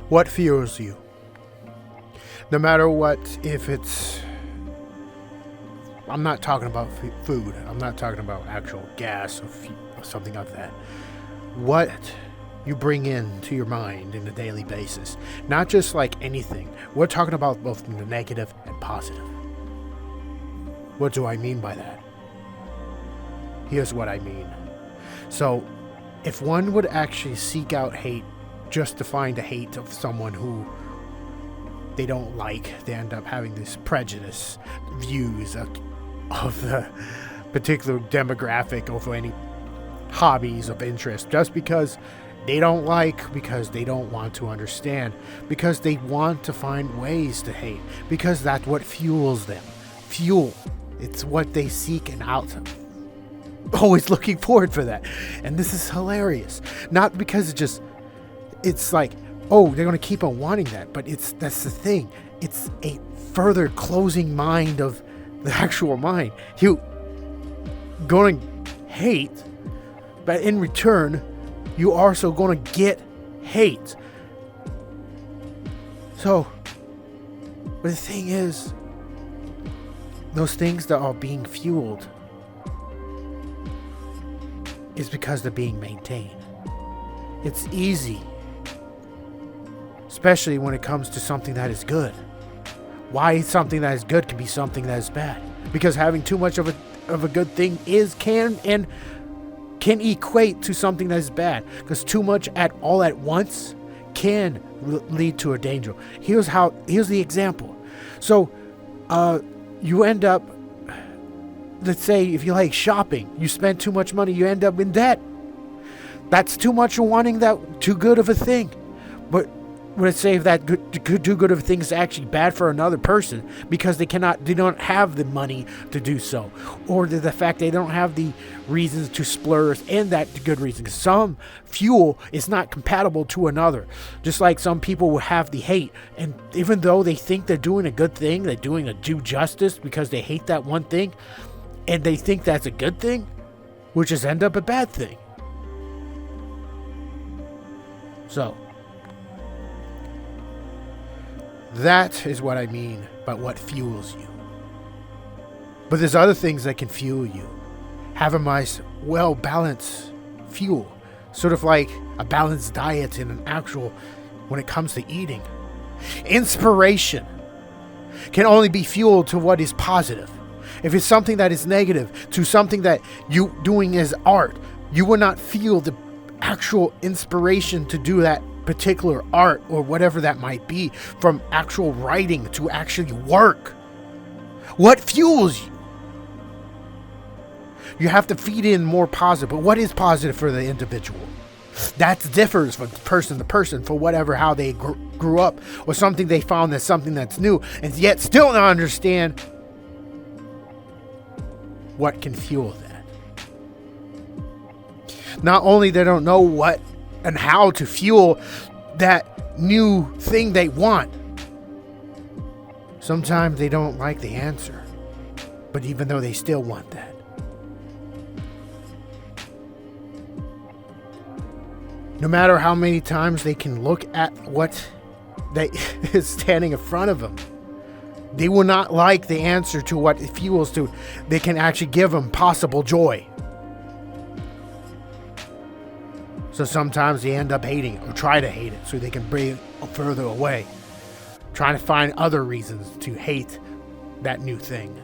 What fuels you? No matter what, if it's... I'm not talking about food. I'm not talking about actual gas or something like that. What you bring in to your mind on a daily basis. Not just like anything. We're talking about both the negative and positive. What do I mean by that? Here's what I mean. So, if one would actually seek out hate just to find a hate of someone who they don't like, they end up having this prejudice views of the particular demographic over any hobbies of interest, just because they don't like, because they don't want to understand, because they want to find ways to hate, because that's what fuels them. Fuel. It's what they seek and out. Always looking forward for that. And this is hilarious. Not because it's like, oh, they're going to keep on wanting that, but that's the thing. It's a further closing mind of the actual mind. You going to hate, but in return, you are also going to get hate. So, but the thing is, those things that are being fueled is because they're being maintained. It's easy, especially when it comes to something that is good. Why something that is good can be something that is bad? Because having too much of a good thing can equate to something that is bad. Because too much all at once can lead to a danger. Here's the example. So, you end up, let's say if you like shopping, you spend too much money, you end up in debt. That's too much of wanting that too good of a thing. But let's say if that too good of a thing is actually bad for another person because they don't have the money to do so, or the fact they don't have the reasons to splurge and that good reason. Some fuel is not compatible to another. Just like some people will have the hate, and even though they think they're doing a good thing, they're doing a due justice because they hate that one thing, and they think that's a good thing, which is end up a bad thing. So, that is what I mean by what fuels you. But there's other things that can fuel you. Have a nice, well-balanced fuel. Sort of like a balanced diet in an actual, when it comes to eating. Inspiration can only be fueled to what is positive. If it's something that is negative, to something that you doing as art, you will not feel the actual inspiration to do that particular art or whatever that might be, from actual writing to actually work. What fuels you? You have to feed in more positive. But what is positive for the individual? That differs from person to person for whatever, how they grew up, or something they found that's something that's new, and yet still not understand what can fuel that. Not only they don't know what and how to fuel that new thing they want. Sometimes they don't like the answer, but even though they still want that. No matter how many times they can look at what is standing in front of them, they will not like the answer to what it fuels to. They can actually give them possible joy. So sometimes they end up hating it or try to hate it so they can bring it further away. Trying to find other reasons to hate that new thing.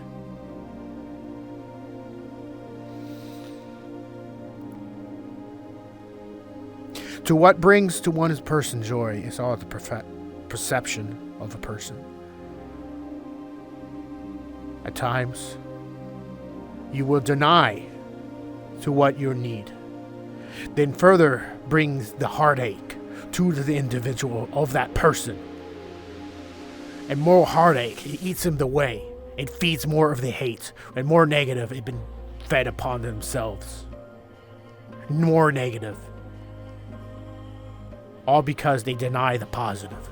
To what brings to one person joy is all the perception of a person. At times, you will deny to what you need. Then further brings the heartache to the individual of that person. And more heartache, it eats them away. It feeds more of the hate. And more negative, it's been fed upon themselves. More negative. All because they deny the positive.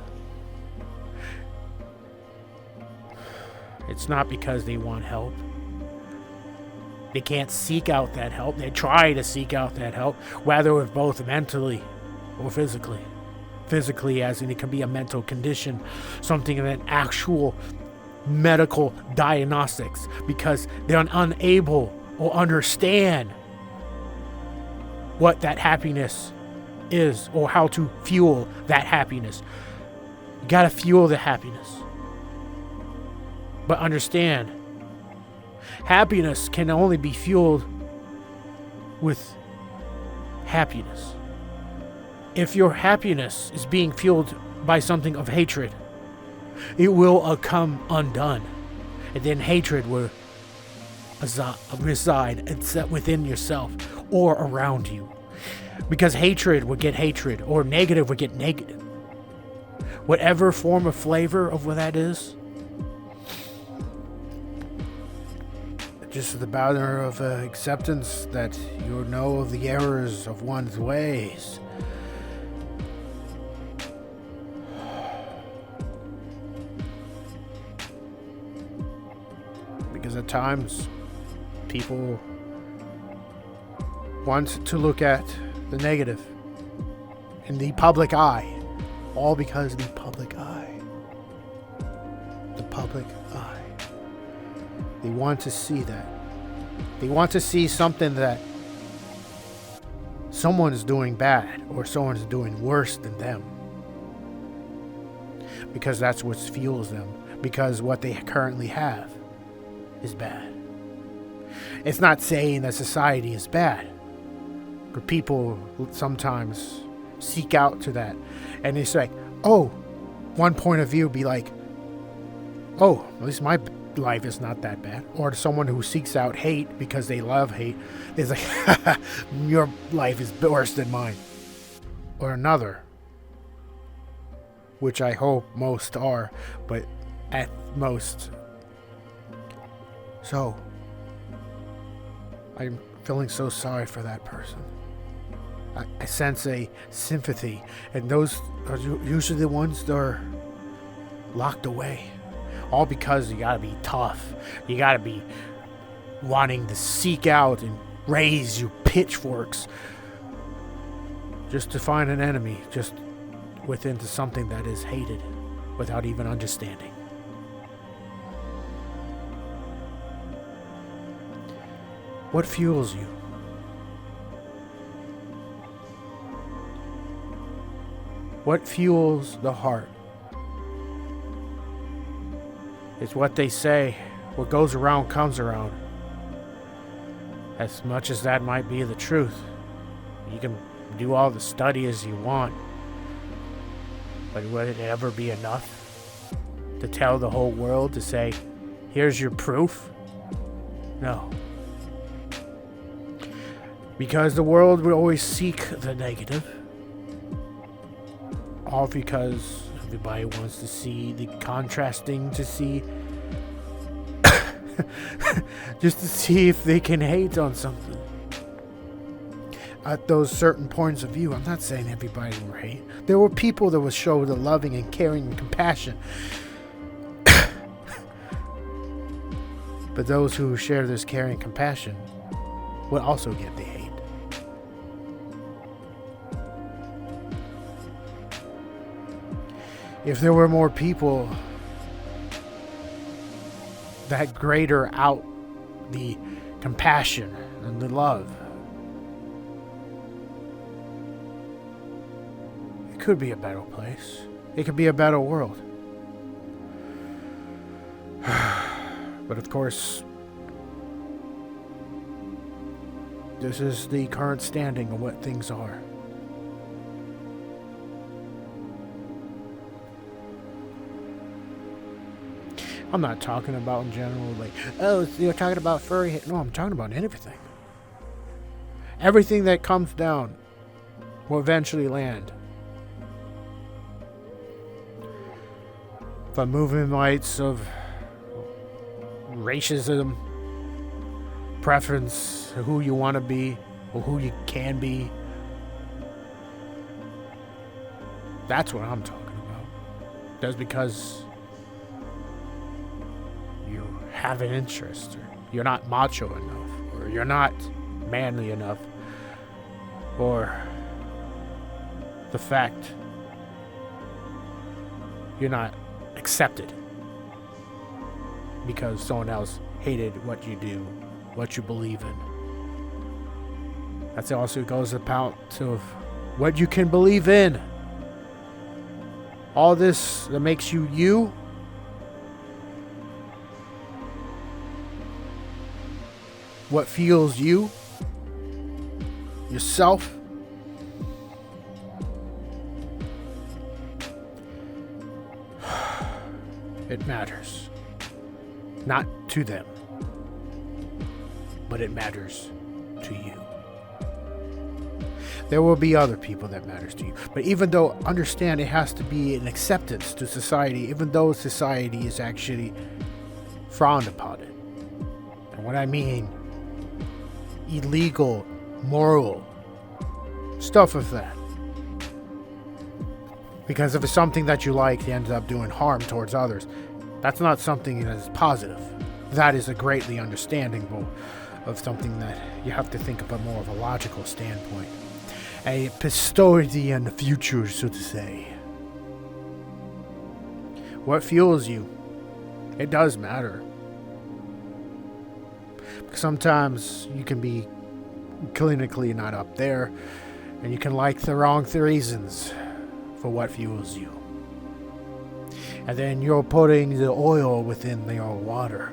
It's not because they want help. They can't seek out that help. They try to seek out that help, whether it's both mentally or physically. physically, as in it can be a mental condition, something in an actual medical diagnostics, because they're unable or understand what that happiness is or how to fuel that happiness. You gotta fuel the happiness. But understand, happiness can only be fueled with happiness. If your happiness is being fueled by something of hatred, it will come undone. And then hatred will reside and set within yourself or around you. Because hatred would get hatred, or negative would get negative. Whatever form of flavor of what that is, just the banner of acceptance that you know the errors of one's ways. Because at times, people want to look at the negative in the public eye. All because the public eye. The public eye. They want to see that. They want to see something that someone is doing bad or someone is doing worse than them. Because that's what fuels them. Because what they currently have is bad. It's not saying that society is bad. But people sometimes seek out to that. And it's like, oh, one point of view be like, oh, at least my life is not that bad. Or someone who seeks out hate because they love hate is like, your life is worse than mine. Or another, which I hope most are, but at most. So, I'm feeling so sorry for that person. I sense a sympathy, and those are usually the ones that are locked away. All because you gotta be tough. You gotta be wanting to seek out and raise your pitchforks just to find an enemy, just within something that is hated without even understanding. What fuels you? What fuels the heart? It's what they say, what goes around comes around. As much as that might be the truth, you can do all the studies you want, but would it ever be enough to tell the whole world to say, here's your proof? No. Because the world will always seek the negative. All because everybody wants to see the contrasting, to see just to see if they can hate on something. At those certain points of view, I'm not saying everybody will hate. There were people that would show the loving and caring and compassion. But those who share this caring and compassion will also get the hate. If there were more people that greater out the compassion and the love, it could be a better place. It could be a better world. But of course, this is the current standing of what things are. I'm not talking about in general, like, oh, you're talking about furry hate. No, I'm talking about everything. Everything that comes down will eventually land. From moving rights of racism, preference, who you want to be, or who you can be. That's what I'm talking about. That's because you have an interest, or you're not macho enough, or you're not manly enough, or the fact You're not accepted because someone else hated what you do, what you believe in. That also goes about to what you can believe in. All this that makes you you. What fuels you. Yourself. It matters. Not to them, but it matters to you. There will be other people that matters to you. But even though, understand, it has to be an acceptance to society, even though society is actually frowned upon it. And what I mean, illegal, moral, stuff of that. Because if it's something that you like, you end up doing harm towards others. That's not something that is positive. That is a greatly understandable of something that you have to think about more of a logical standpoint. A posterity in the future, so to say. What fuels you? It does matter. Sometimes you can be clinically not up there, and you can like the wrong reasons for what fuels you. And then you're putting the oil within your water,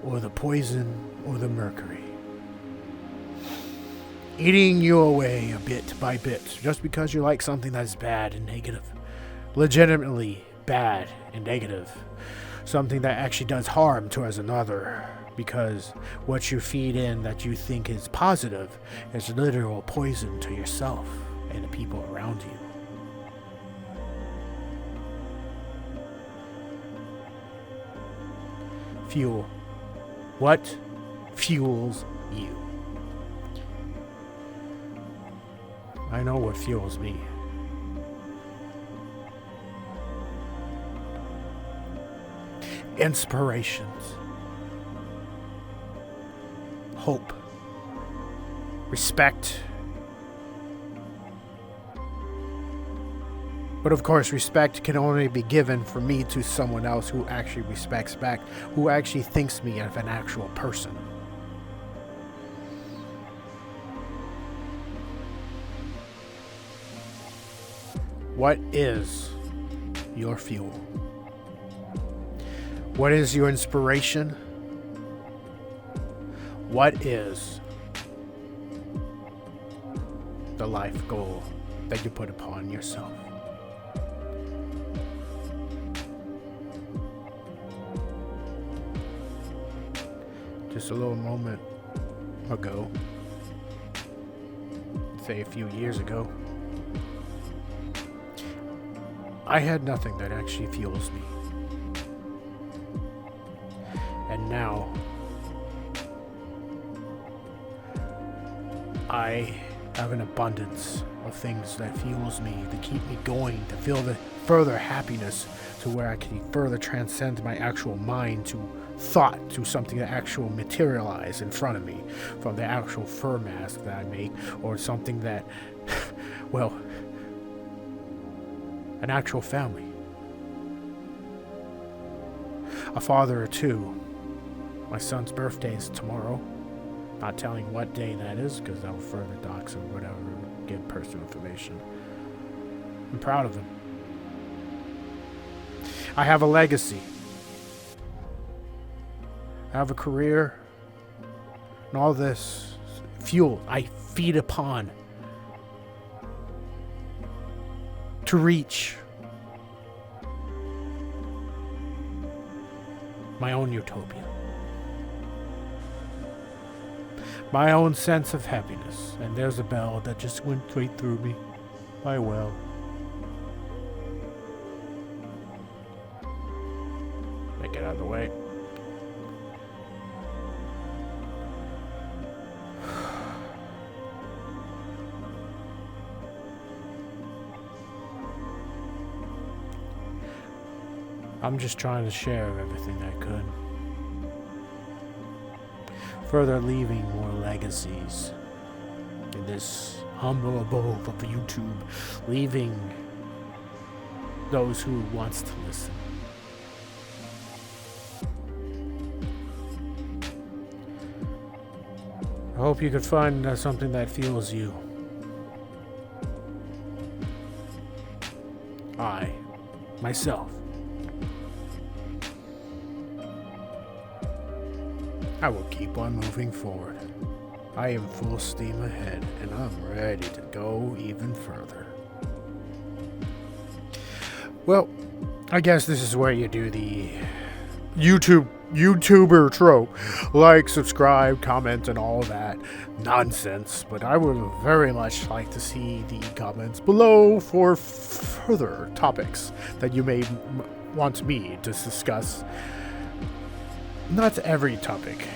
or the poison, or the mercury. Eating you away a bit by bit, just because you like something that's bad and negative. Legitimately bad and negative. Something that actually does harm towards another. Because what you feed in that you think is positive is literal poison to yourself and the people around you. Fuel. What fuels you? I know what fuels me. Inspirations. Hope. Respect. But of course, respect can only be given from me to someone else who actually respects back, who actually thinks me of an actual person. What is your fuel? What is your inspiration? What is the life goal that you put upon yourself? Just a little moment ago, say a few years ago, I had nothing that actually fuels me. And now, I have an abundance of things that fuels me, to keep me going, to feel the further happiness, to where I can further transcend my actual mind to thought, to something that actual materialize in front of me, from the actual fur mask that I make, or something that, well, an actual family. A father or two. My son's birthday is tomorrow. Not telling what day that is, because that will further dox or whatever, give personal information. I'm proud of him. I have a legacy. I have a career. And all this fuel I feed upon to reach my own utopia. My own sense of happiness. And there's a bell that just went straight through me. My well. Make it out of the way. I'm just trying to share everything I could. Further leaving more legacies in this humble abode of YouTube. Leaving those who wants to listen. I hope you could find something that fuels you. I, myself, I will keep on moving forward. I am full steam ahead, and I'm ready to go even further. Well, I guess this is where you do the YouTuber trope. Like, subscribe, comment, and all that nonsense. But I would very much like to see the comments below for further topics that you may want me to discuss. Not every topic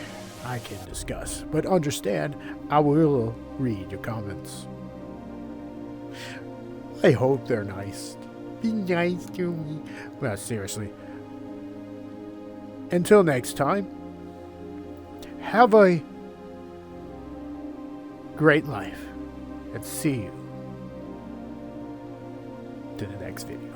I can discuss, but understand, I will read your comments. I hope they're nice. Be nice to me. Well, seriously. Until next time, have a great life, and see you to the next video.